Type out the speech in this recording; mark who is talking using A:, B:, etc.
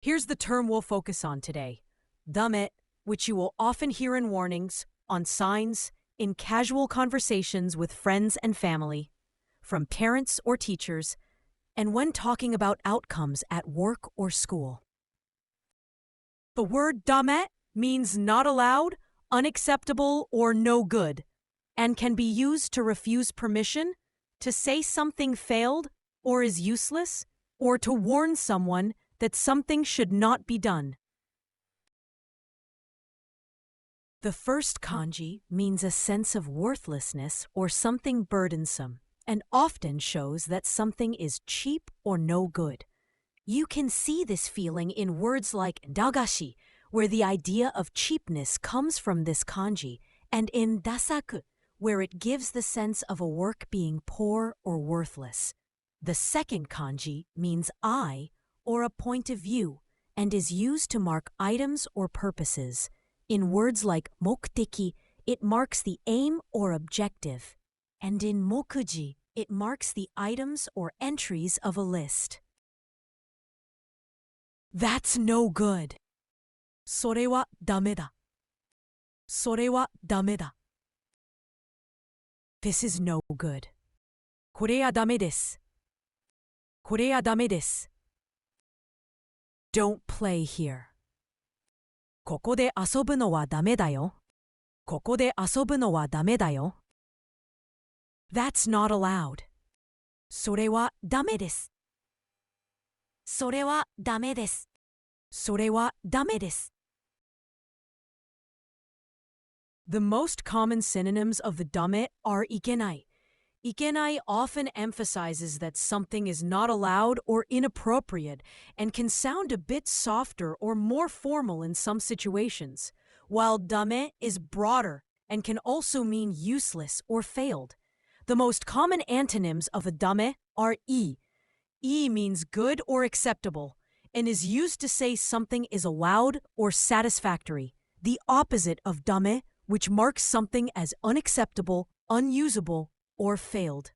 A: Here's the term we'll focus on today. Dame, which you will often hear in warnings, on signs, in casual conversations with friends and family, from parents or teachers, and when talking about outcomes at work or school. The word dame means not allowed, unacceptable, or no good, and can be used to refuse permission, to say something failed or is useless, or to warn someone that something should not be done. The first kanji means a sense of worthlessness or something burdensome, and often shows that something is cheap or no good. You can see this feeling in words like dagashi, where the idea of cheapness comes from this kanji, and in dasaku, where it gives the sense of a work being poor or worthless. The second kanji means eye or a point of view, and is used to mark items or purposes. In words like mokuteki, it marks the aim or objective, and in mokuji, it marks the items or entries of a list. That's no good. それはダメだ。それはダメだ。This is no good. これはダメです。これはダメです。Don't play here. ここで遊ぶのはダメだよ。ここで遊ぶのはダメだよ。That's not allowed. それはダメです。それはダメです。それはダメです。The most common synonyms of the dame are ikenai. Ikenai often emphasizes that something is not allowed or inappropriate and can sound a bit softer or more formal in some situations, while dame is broader and can also mean useless or failed. The most common antonyms of a dame are I. I means good or acceptable and is used to say something is allowed or satisfactory, the opposite of dame, which marks something as unacceptable, unusable, or failed.